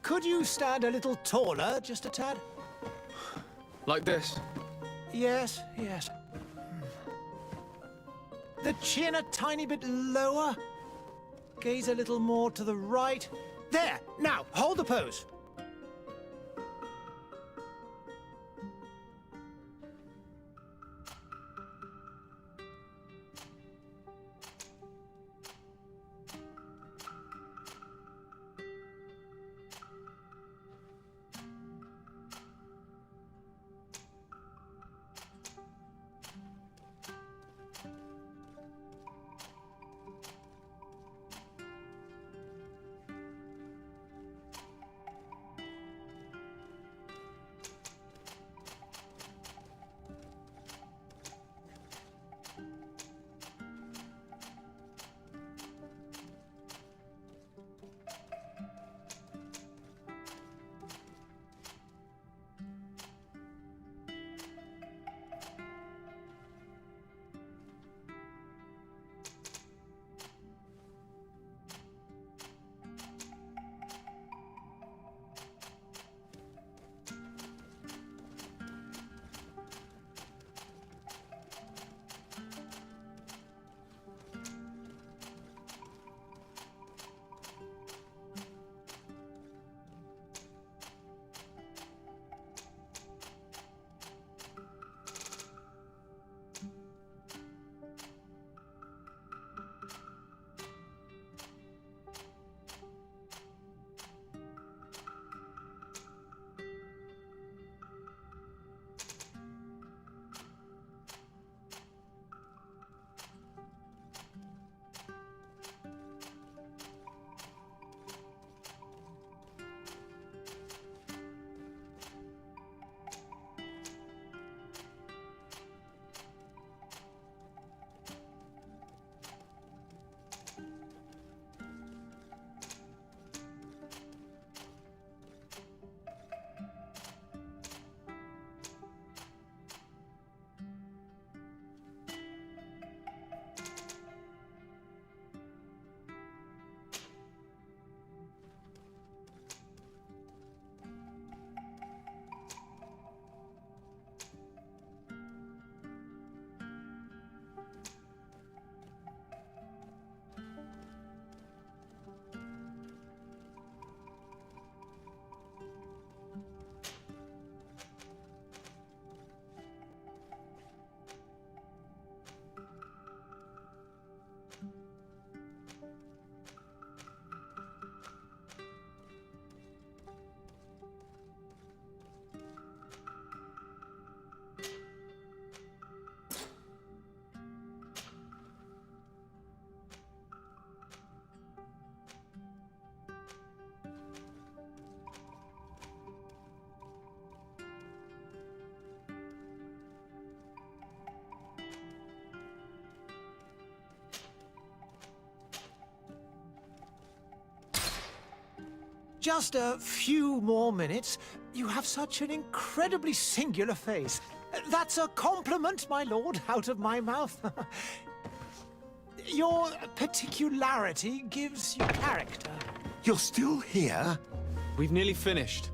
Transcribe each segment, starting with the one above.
Could you stand a little taller, just a tad? Like this? Yes, yes. The chin a tiny bit lower. Gaze a little more to the right. There! Now, hold the pose. Just a few more minutes. You have such an incredibly singular face. That's a compliment, my lord, out of my mouth. Your particularity gives you character. You're still here? We've nearly finished.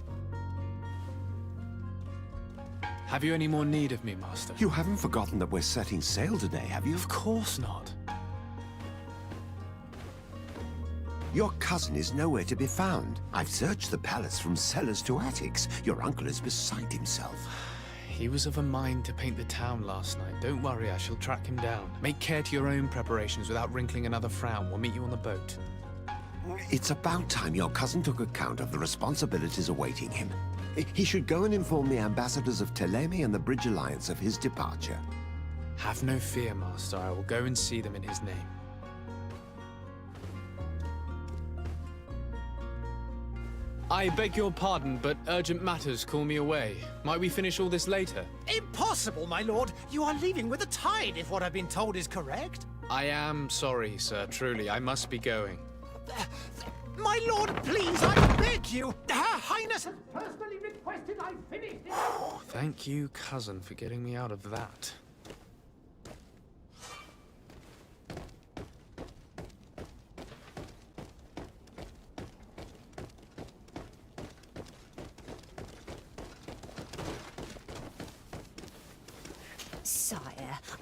Have you any more need of me, Master? You haven't forgotten that we're setting sail today, have you? Of course not. Your cousin is nowhere to be found. I've searched the palace from cellars to attics. Your uncle is beside himself. He was of a mind to paint the town last night. Don't worry, I shall track him down. Make care to your own preparations without wrinkling another frown. We'll meet you on the boat. It's about time your cousin took account of the responsibilities awaiting him. He should go and inform the ambassadors of Ptolemy and the Bridge Alliance of his departure. Have no fear, Master. I will go and see them in his name. I beg your pardon, but urgent matters call me away. Might we finish all this later? Impossible, my lord. You are leaving with the tide, if what I've been told is correct. I am sorry, sir. Truly, I must be going. My lord, please, I beg you. Her Highness has personally requested I finish this. Thank you, cousin, for getting me out of that.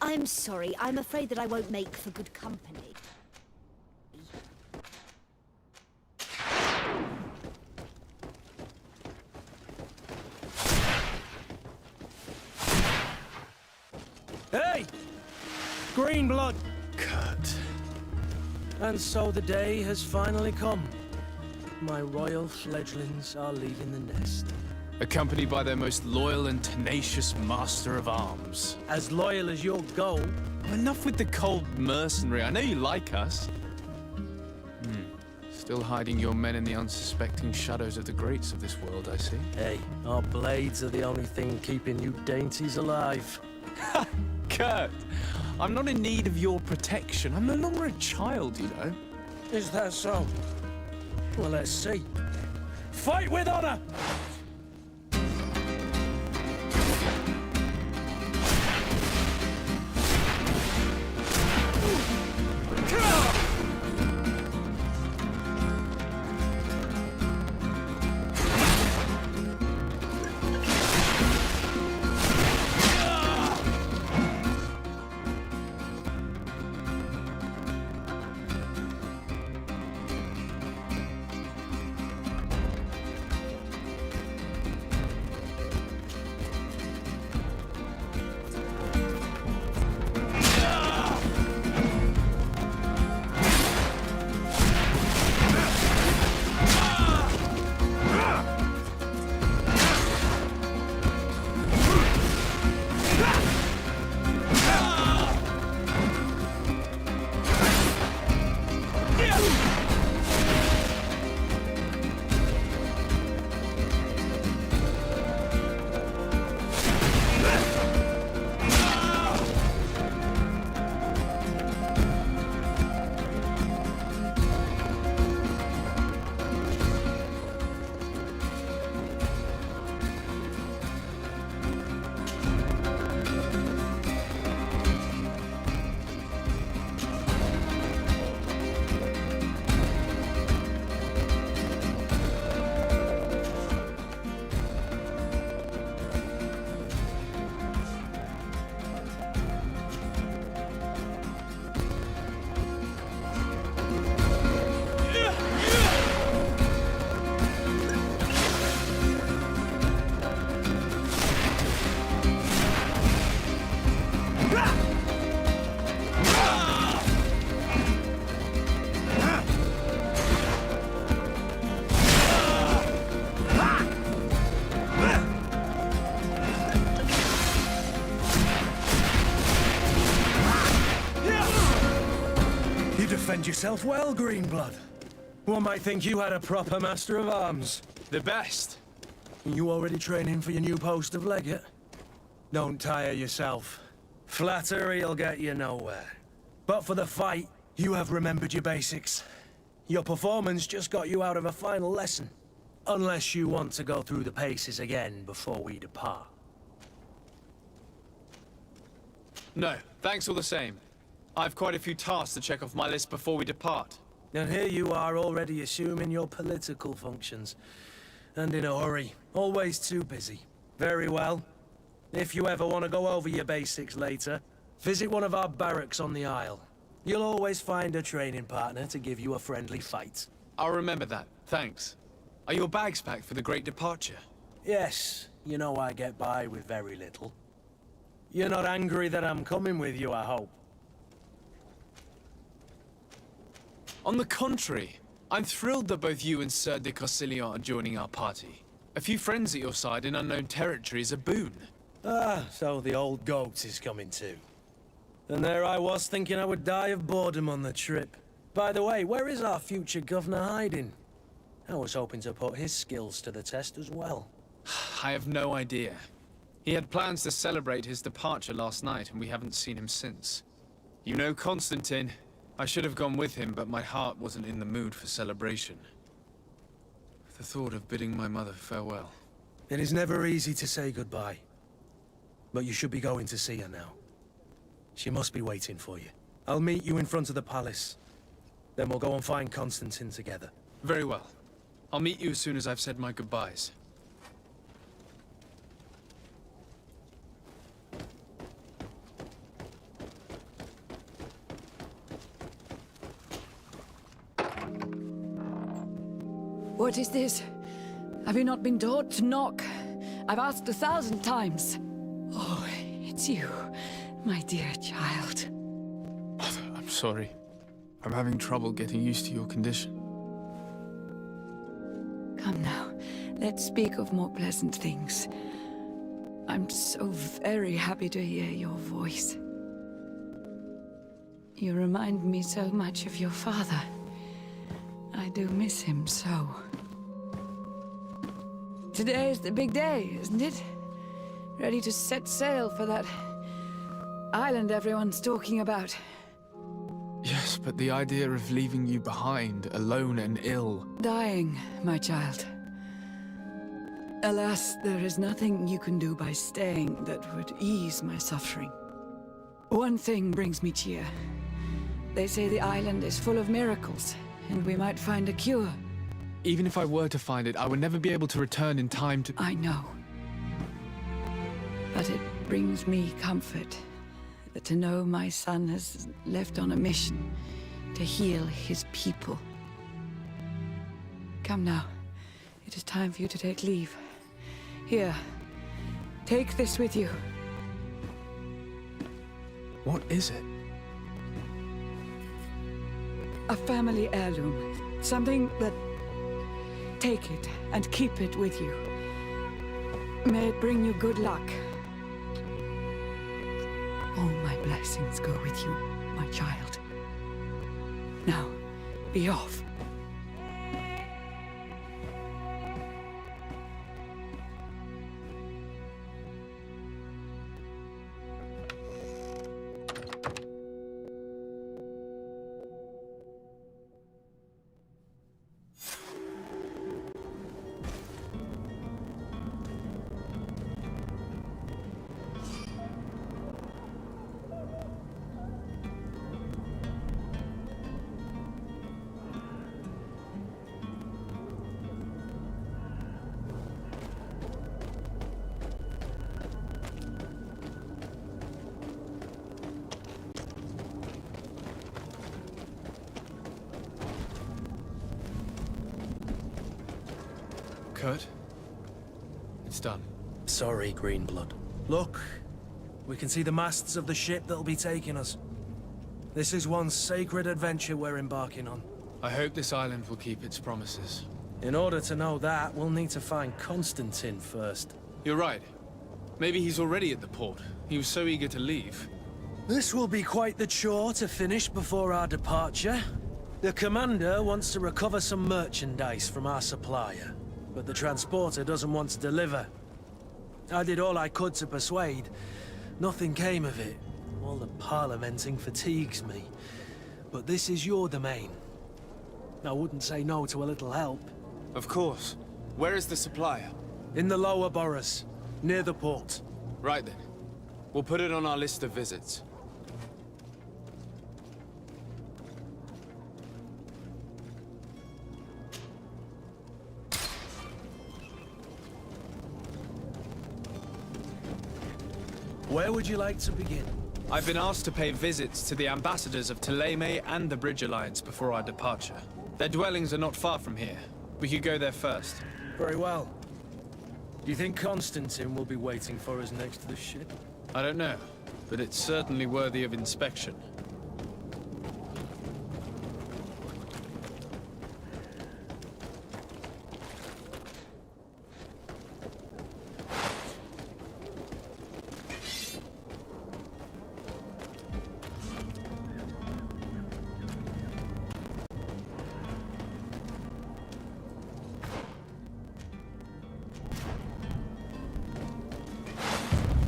I'm sorry. I'm afraid that I won't make for good company. Hey! Green blood! Kurt. And so the day has finally come. My royal fledglings are leaving the nest. Accompanied by their most loyal and tenacious master of arms. As loyal as you'll go. Enough with the cold mercenary. I know you like us. Still hiding your men in the unsuspecting shadows of the greats of this world, I see. Hey, our blades are the only thing keeping you dainties alive. Kurt, I'm not in need of your protection. I'm no longer a child, you know. Is that so? Well, let's see. Fight with honor! Defend yourself well, Greenblood. One might think you had a proper master of arms. The best. You already training for your new post of legate? Don't tire yourself. Flattery'll get you nowhere. But for the fight, you have remembered your basics. Your performance just got you out of a final lesson. Unless you want to go through the paces again before we depart. No, thanks all the same. I've quite a few tasks to check off my list before we depart. And here you are already assuming your political functions. And in a hurry. Always too busy. Very well. If you ever want to go over your basics later, visit one of our barracks on the Isle. You'll always find a training partner to give you a friendly fight. I'll remember that, thanks. Are your bags packed for the great departure? Yes, you know I get by with very little. You're not angry that I'm coming with you, I hope. On the contrary, I'm thrilled that both you and Sir de Corsillon are joining our party. A few friends at your side in unknown territory is a boon. Ah, so the old goat is coming too. And there I was thinking I would die of boredom on the trip. By the way, where is our future governor hiding? I was hoping to put his skills to the test as well. I have no idea. He had plans to celebrate his departure last night, and we haven't seen him since. You know Constantine. I should have gone with him, but my heart wasn't in the mood for celebration. The thought of bidding my mother farewell. It is never easy to say goodbye. But you should be going to see her now. She must be waiting for you. I'll meet you in front of the palace. Then we'll go and find Constantine together. Very well. I'll meet you as soon as I've said my goodbyes. What is this? Have you not been taught to knock? I've asked 1,000 times. Oh, it's you, my dear child. Mother, I'm sorry. I'm having trouble getting used to your condition. Come now, let's speak of more pleasant things. I'm so very happy to hear your voice. You remind me so much of your father. I do miss him so. Today is the big day, isn't it? Ready to set sail for that island everyone's talking about. Yes, but the idea of leaving you behind, alone and ill... Dying, my child. Alas, there is nothing you can do by staying that would ease my suffering. One thing brings me cheer. They say the island is full of miracles, and we might find a cure. Even if I were to find it, I would never be able to return in time to... I know. But it brings me comfort to know my son has left on a mission to heal his people. Come now. It is time for you to take leave. Here, take this with you. What is it? A family heirloom. Something that... Take it and keep it with you. May it bring you good luck. All my blessings go with you, my child. Now, be off. Kurt? It's done. Sorry, Greenblood. Look, we can see the masts of the ship that'll be taking us. This is one sacred adventure we're embarking on. I hope this island will keep its promises. In order to know that, we'll need to find Constantine first. You're right. Maybe he's already at the port. He was so eager to leave. This will be quite the chore to finish before our departure. The commander wants to recover some merchandise from our supplier, but the transporter doesn't want to deliver. I did all I could to persuade. Nothing came of it. All the parliamenting fatigues me. But this is your domain. I wouldn't say no to a little help. Of course. Where is the supplier? In the lower boroughs, near the port. Right then. We'll put it on our list of visits. Where would you like to begin? I've been asked to pay visits to the ambassadors of Theleme and the Bridge Alliance before our departure. Their dwellings are not far from here. We could go there first. Very well. Do you think Constantine will be waiting for us next to the ship? I don't know, but it's certainly worthy of inspection.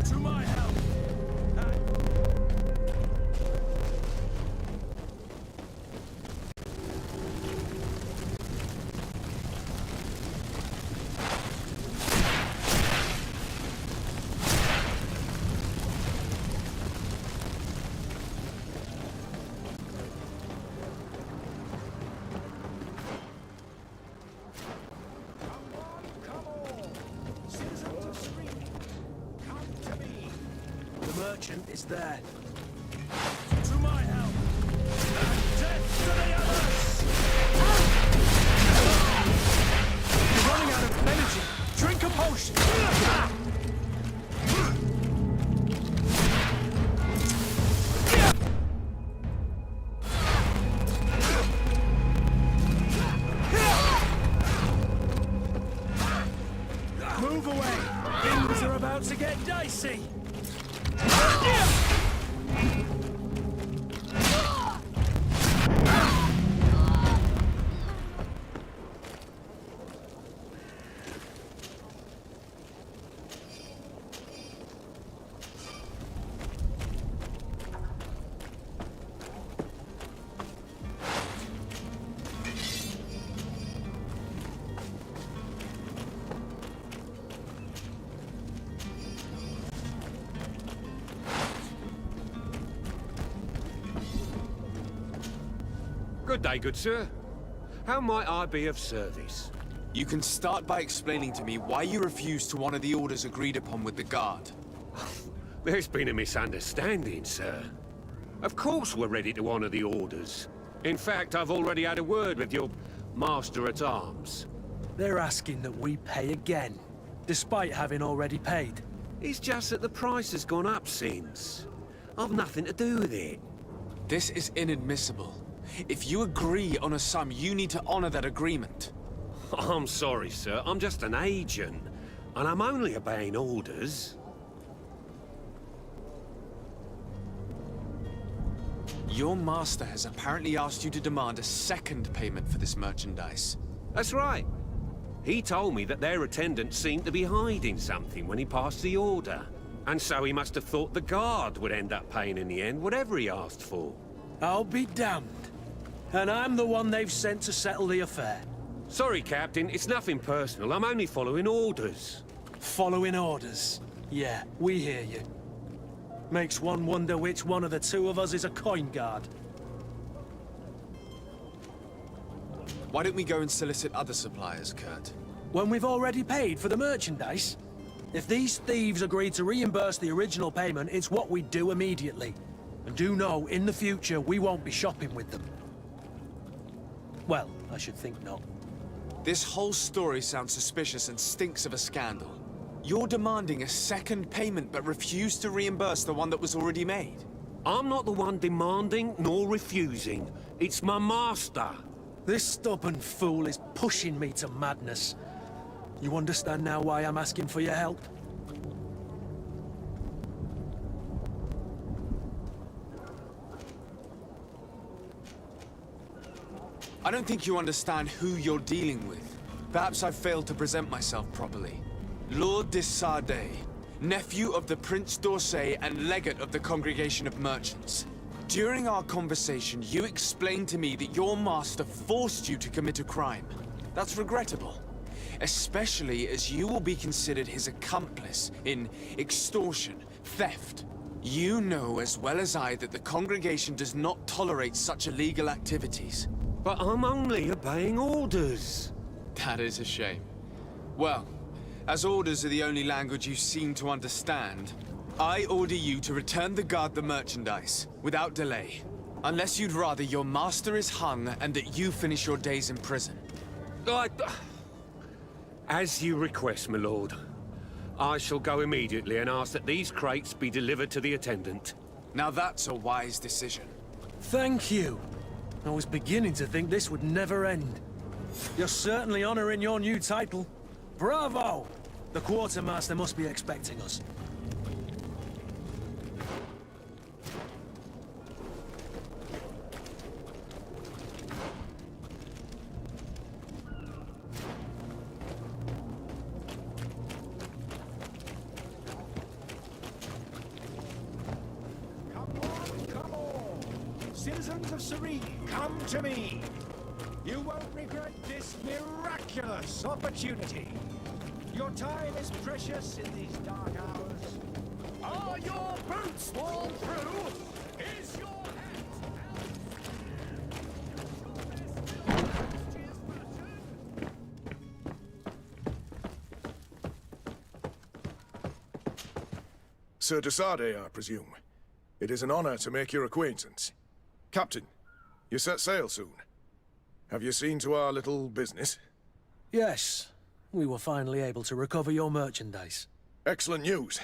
To my help! The merchant is there. To my help! And death to the others! potion! Move away! Things are about to get dicey! Good day, good sir. How might I be of service? You can start by explaining to me why you refused to honor the orders agreed upon with the guard. There's been a misunderstanding, sir. Of course we're ready to honor the orders. In fact, I've already had a word with your master-at-arms. They're asking that we pay again, despite having already paid. It's just that the price has gone up since. I've nothing to do with it. This is inadmissible. If you agree on a sum, you need to honor that agreement. I'm sorry, sir. I'm just an agent. And I'm only obeying orders. Your master has apparently asked you to demand a second payment for this merchandise. That's right. He told me that their attendant seemed to be hiding something when he passed the order. And so he must have thought the guard would end up paying in the end, whatever he asked for. I'll be damned. And I'm the one they've sent to settle the affair. Sorry, Captain. It's nothing personal. I'm only following orders. Following orders. Yeah, we hear you. Makes one wonder which one of the two of us is a coin guard. Why don't we go and solicit other suppliers, Kurt? When we've already paid for the merchandise? If these thieves agree to reimburse the original payment, it's what we do immediately. And do know, in the future, we won't be shopping with them. Well, I should think not. This whole story sounds suspicious and stinks of a scandal. You're demanding a second payment but refuse to reimburse the one that was already made. I'm not the one demanding nor refusing. It's my master. This stubborn fool is pushing me to madness. You understand now why I'm asking for your help? I don't think you understand who you're dealing with. Perhaps I failed to present myself properly. Lord de Sardet, nephew of the Prince d'Orsay and legate of the Congregation of Merchants. During our conversation, you explained to me that your master forced you to commit a crime. That's regrettable, especially as you will be considered his accomplice in extortion, theft. You know as well as I that the Congregation does not tolerate such illegal activities. But I'm only obeying orders. That is a shame. Well, as orders are the only language you seem to understand, I order you to return the guard the merchandise, without delay. Unless you'd rather your master is hung and that you finish your days in prison. As you request, my lord. I shall go immediately and ask that these crates be delivered to the attendant. Now that's a wise decision. Thank you. I was beginning to think this would never end. You're certainly honoring your new title. Bravo! The quartermaster must be expecting us. Come on! Citizens of Serene, come to me! You won't regret this miraculous opportunity. Your time is precious in these dark hours. Are your boots worn through? Is your Sir de Sardet, I presume. It is an honor to make your acquaintance. Captain, you set sail soon. Have you seen to our little business? Yes. We were finally able to recover your merchandise. Excellent news.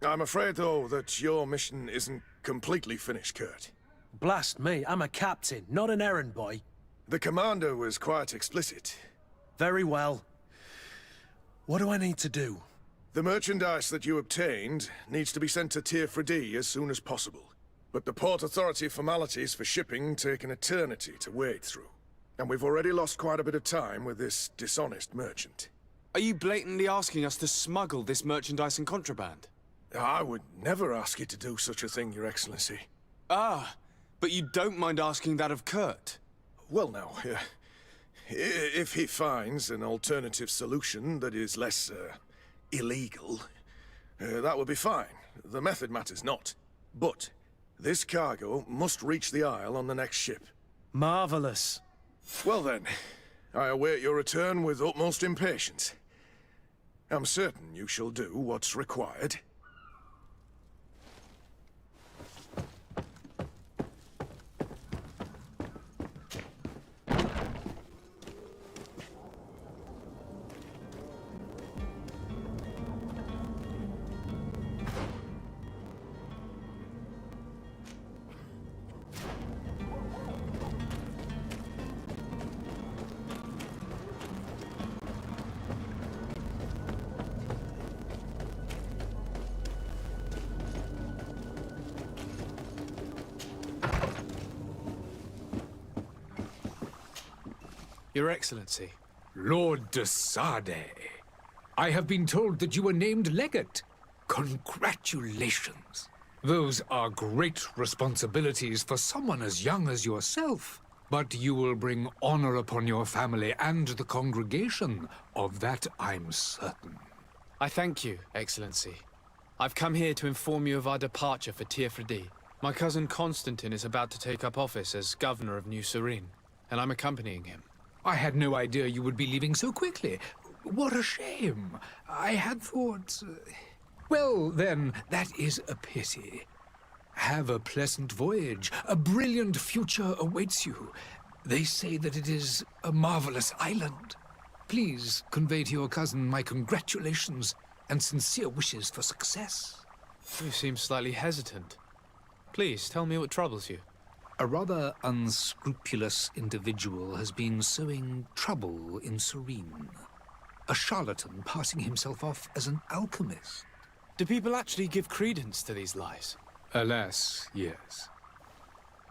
I'm afraid, though, that your mission isn't completely finished, Kurt. Blast me, I'm a captain, not an errand boy. The commander was quite explicit. Very well. What do I need to do? The merchandise that you obtained needs to be sent to Tier 3D as soon as possible. But the Port Authority formalities for shipping take an eternity to wade through. And we've already lost quite a bit of time with this dishonest merchant. Are you blatantly asking us to smuggle this merchandise and contraband? I would never ask you to do such a thing, Your Excellency. Ah, but you don't mind asking that of Kurt? Well, now, if he finds an alternative solution that is less, illegal, that would be fine. The method matters not. But this cargo must reach the Isle on the next ship. Marvelous. Well then, I await your return with utmost impatience. I'm certain you shall do what's required. Your Excellency. Lord de Sade, I have been told that you were named legate. Congratulations. Those are great responsibilities for someone as young as yourself. But you will bring honor upon your family and the congregation. Of that I'm certain. I thank you, Excellency. I've come here to inform you of our departure for Tier 3D. My cousin Constantine is about to take up office as Governor of New Serene, and I'm accompanying him. I had no idea you would be leaving so quickly. What a shame. I had thought... Well, then, that is a pity. Have a pleasant voyage. A brilliant future awaits you. They say that it is a marvelous island. Please convey to your cousin my congratulations and sincere wishes for success. You seem slightly hesitant. Please, tell me what troubles you. A rather unscrupulous individual has been sowing trouble in Serene. A charlatan passing himself off as an alchemist. Do people actually give credence to these lies? Alas, yes.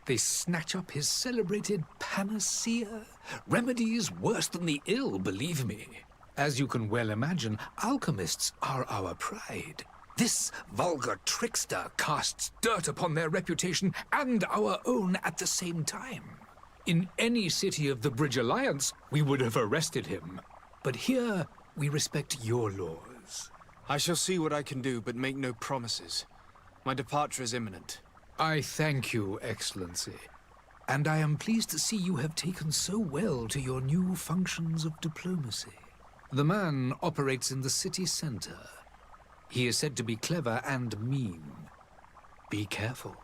They snatch up his celebrated panacea. Remedies worse than the ill, believe me. As you can well imagine, alchemists are our pride. This vulgar trickster casts dirt upon their reputation and our own at the same time. In any city of the Bridge Alliance, we would have arrested him. But here, we respect your laws. I shall see what I can do, but make no promises. My departure is imminent. I thank you, Excellency. And I am pleased to see you have taken so well to your new functions of diplomacy. The man operates in the city center. He is said to be clever and mean. Be careful.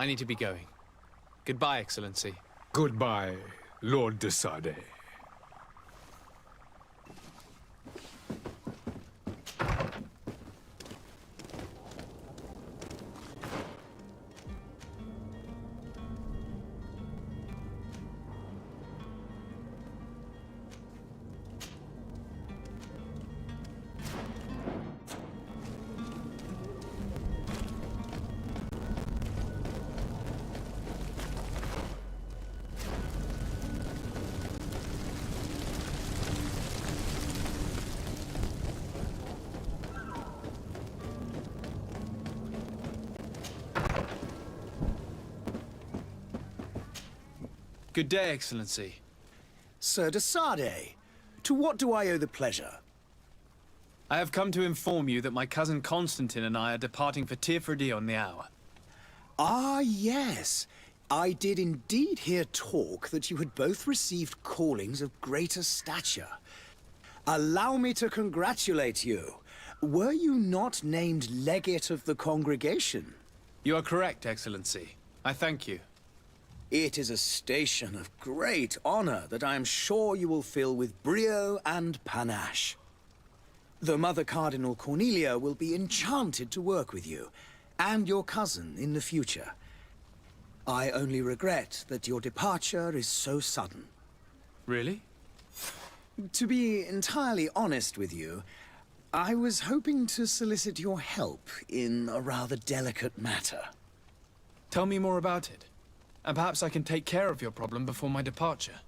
I need to be going. Goodbye, Excellency. Goodbye, Lord de Sade. Good day, Excellency. Sir de Sade, to what do I owe the pleasure? I have come to inform you that my cousin Constantine and I are departing for Tirfredi on the hour. Ah, yes. I did indeed hear talk that you had both received callings of greater stature. Allow me to congratulate you. Were you not named legate of the congregation? You are correct, Excellency. I thank you. It is a station of great honor that I am sure you will fill with brio and panache. The Mother Cardinal Cornelia will be enchanted to work with you, and your cousin in the future. I only regret that your departure is so sudden. Really? To be entirely honest with you, I was hoping to solicit your help in a rather delicate matter. Tell me more about it. And perhaps I can take care of your problem before my departure.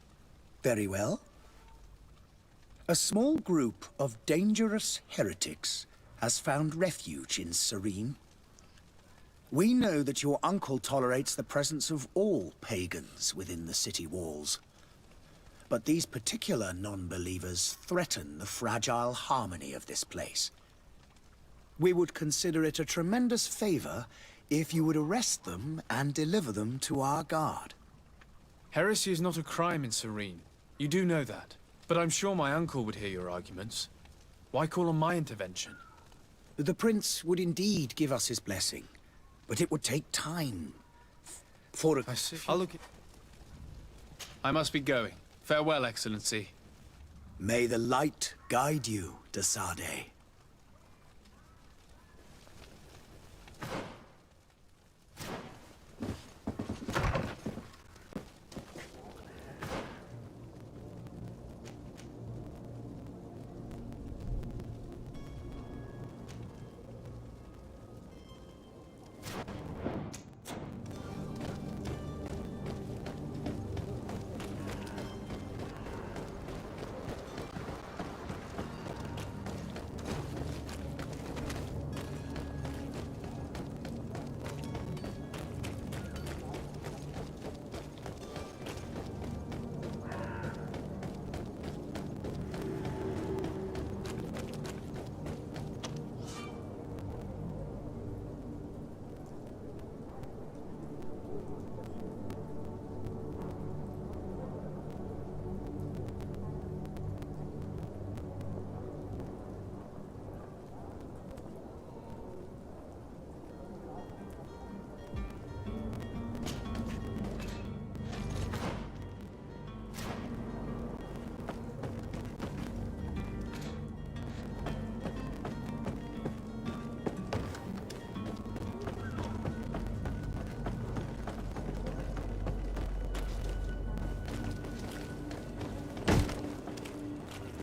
Very well. A small group of dangerous heretics has found refuge in Serene. We know that your uncle tolerates the presence of all pagans within the city walls. But these particular non-believers threaten the fragile harmony of this place. We would consider it a tremendous favor if you would arrest them and deliver them to our guard. Heresy is not a crime in Serene. You do know that. But I'm sure my uncle would hear your arguments. Why call on my intervention? The prince would indeed give us his blessing, but it would take time. I see. I'll look at... I must be going. Farewell, Excellency. May the light guide you, de Sade.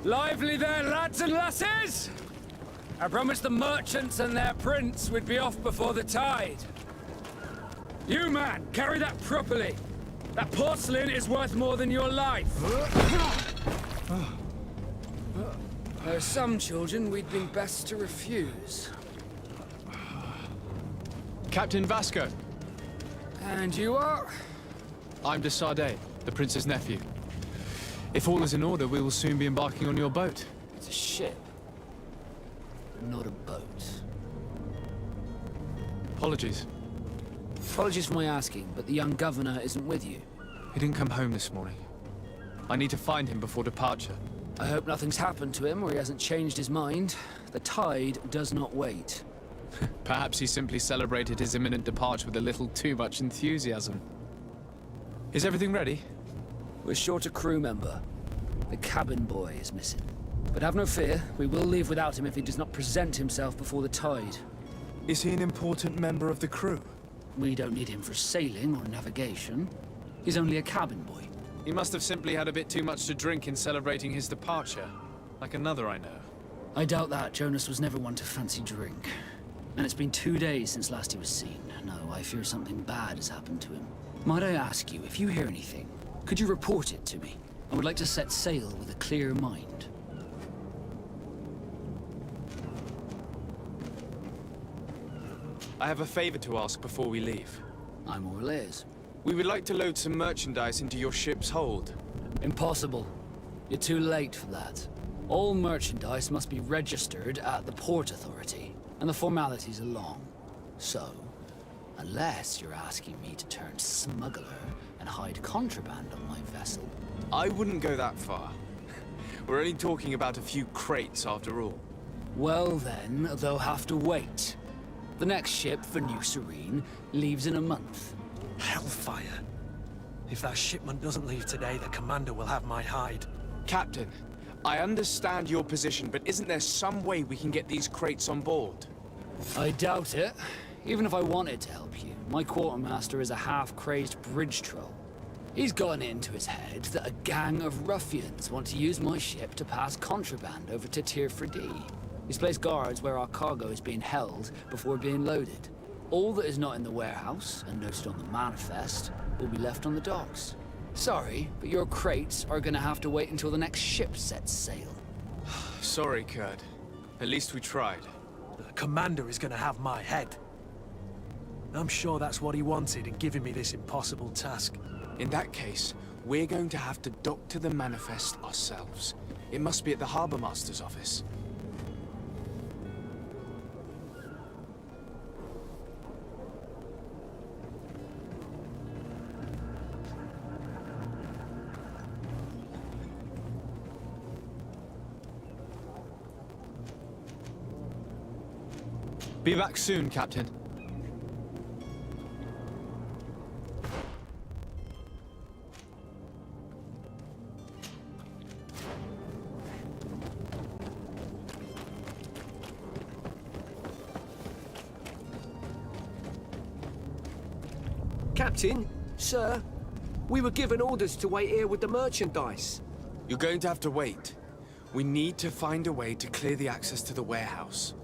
Lively there, lads and lasses! I promised the merchants and their prince we'd be off before the tide. You, man, carry that properly. That porcelain is worth more than your life. There are some children we'd been best to refuse. Captain Vasco. And you are? I'm de Sade, the prince's nephew. If all is in order, we will soon be embarking on your boat. It's a ship, not a boat. Apologies. Apologies for my asking, but the young governor isn't with you. He didn't come home this morning. I need to find him before departure. I hope nothing's happened to him or he hasn't changed his mind. The tide does not wait. Perhaps he simply celebrated his imminent departure with a little too much enthusiasm. Is everything ready? We're short a crew member. The cabin boy is missing. But have no fear, we will leave without him if he does not present himself before the tide. Is he an important member of the crew? We don't need him for sailing or navigation. He's only a cabin boy. He must have simply had a bit too much to drink in celebrating his departure. Like another I know. I doubt that. Jonas was never one to fancy drink. And it's been 2 days since last he was seen. No, I fear something bad has happened to him. Might I ask you, if you hear anything, could you report it to me? I would like to set sail with a clear mind. I have a favor to ask before we leave. I'm all ears. We would like to load some merchandise into your ship's hold. Impossible. You're too late for that. All merchandise must be registered at the Port Authority, and the formalities are long. So, unless you're asking me to turn smuggler and hide contraband on my vessel. I wouldn't go that far. We're only talking about a few crates after all. Well then, they'll have to wait. The next ship for New Serene leaves in a month. Hellfire. If that shipment doesn't leave today, the commander will have my hide. Captain, I understand your position, but isn't there some way we can get these crates on board? I doubt it. Even if I wanted to help you, my quartermaster is a half-crazed bridge troll. He's gotten into his head that a gang of ruffians want to use my ship to pass contraband over to Tier 4D. He's placed guards where our cargo is being held before being loaded. All that is not in the warehouse, and noted on the manifest, will be left on the docks. Sorry, but your crates are gonna have to wait until the next ship sets sail. Sorry, Kurt. At least we tried. The commander is gonna have my head. I'm sure that's what he wanted in giving me this impossible task. In that case, we're going to have to doctor the manifest ourselves. It must be at the Harbour Master's office. Be back soon, Captain. Captain, sir, we were given orders to wait here with the merchandise. You're going to have to wait. We need to find a way to clear the access to the warehouse.